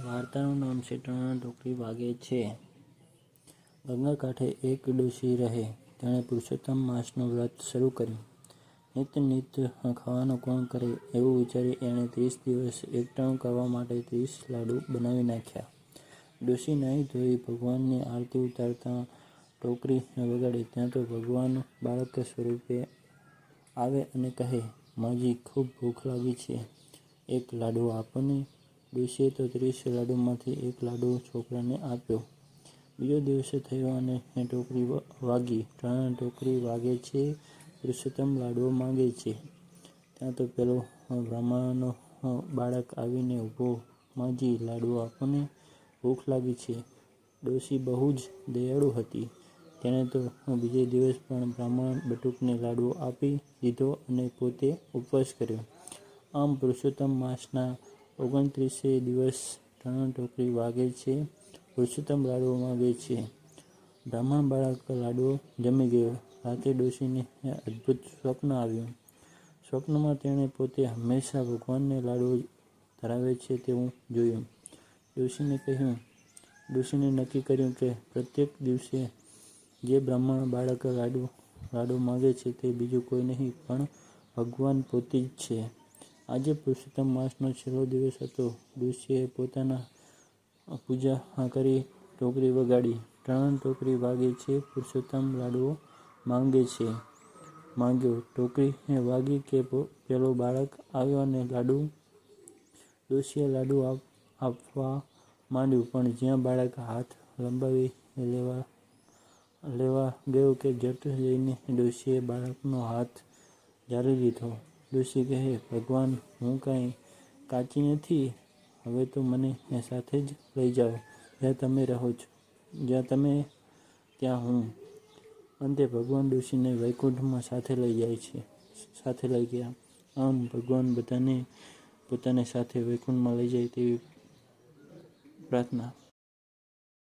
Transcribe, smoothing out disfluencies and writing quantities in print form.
વાર્તાનું નામ છે ટણા ટોકરી વાગે છે. ગંગા કાંઠે એક ડોશી રહે. તેણે પુરુષોત્તમ માસનું વ્રત શરૂ કર્યું. નિત ખાવાનું કોણ કરે એવું વિચારી એણે 30 દિવસ એકટાણું કરવા માટે 30 લાડુ બનાવી નાખ્યા. ડોશી નાહી ધોઈ ભગવાનની આરતી ઉતારતા ટોકરી વગાડે ત્યાં તો ભગવાન બાળક સ્વરૂપે આવે અને કહે, માજી, ખૂબ ભૂખ લાગી છે, એક લાડુ આપો ને. ડોશીએ તો 30 લાડુમાંથી એક લાડુ છોકરાને આપ્યો. બીજો દિવસ થયો અને ટોકરી વાગી. ટણા ટોકરી વાગે છે, પુરુષોત્તમ લાડુઓ માંગે છે. ત્યાં તો પેલો બ્રાહ્મણનો બાળક આવીને ઊભો, માજી, લાડુ આપો ને, ભૂખ લાગી છે. ડોશી બહુ જ દયાળુ હતી. તેણે તો બીજે દિવસ પણ બ્રાહ્મણ બટુકને લાડુ આપી દીધો અને પોતે ઉપવાસ કર્યો. આમ પુરુષોત્તમ માસના 29 દિવસ ટણા ટોકરી વાગે છે, પુરુષોત્તમ લાડુઓ માંગે છે. બ્રાહ્મણ બાળક લાડુઓ જમી ગયો. રાતે ડોશીને અદ્ભુત સ્વપ્ન આવ્યું. સ્વપ્નમાં તેણે પોતે હંમેશા ભગવાનને લાડુઓ ધરાવે છે તેવું જોયું. ડોશીને નક્કી કર્યું કે પ્રત્યેક દિવસે જે બ્રાહ્મણ બાળક લાડુ માંગે છે તે બીજું કોઈ નહીં પણ ભગવાન પોતે જ છે. આજે પુરુષોત્તમ માસનો છેલ્લો દિવસ હતો. ડોશીએ પોતાના પૂજા કરી ટોકરી વગાડી. ટણા ટોકરી વાગે છે, પુરુષોત્તમ લાડુઓ માંગ્યો. ટોકરી વાગી કે પેલો બાળક આવ્યો અને ડોશીએ લાડુ આપવા માંડ્યું, પણ જ્યાં બાળક હાથ લંબાવી લેવા ગયો કે ઝટ જઈને ડોશીએ બાળકનો હાથ ઝાલી લીધો. ડોશી કહે, ભગવાન, હું કાંઈ કાચી નથી, હવે તો મને સાથે જ લઈ જાઓ. જ્યાં તમે રહો છો, જ્યાં તમે ત્યાં હું. અંતે ભગવાન ડોશીને વૈકુંઠમાં સાથે લઈ ગયા. આમ ભગવાન બધાને પોતાની સાથે વૈકુંઠમાં લઈ જાય તેવી પ્રાર્થના.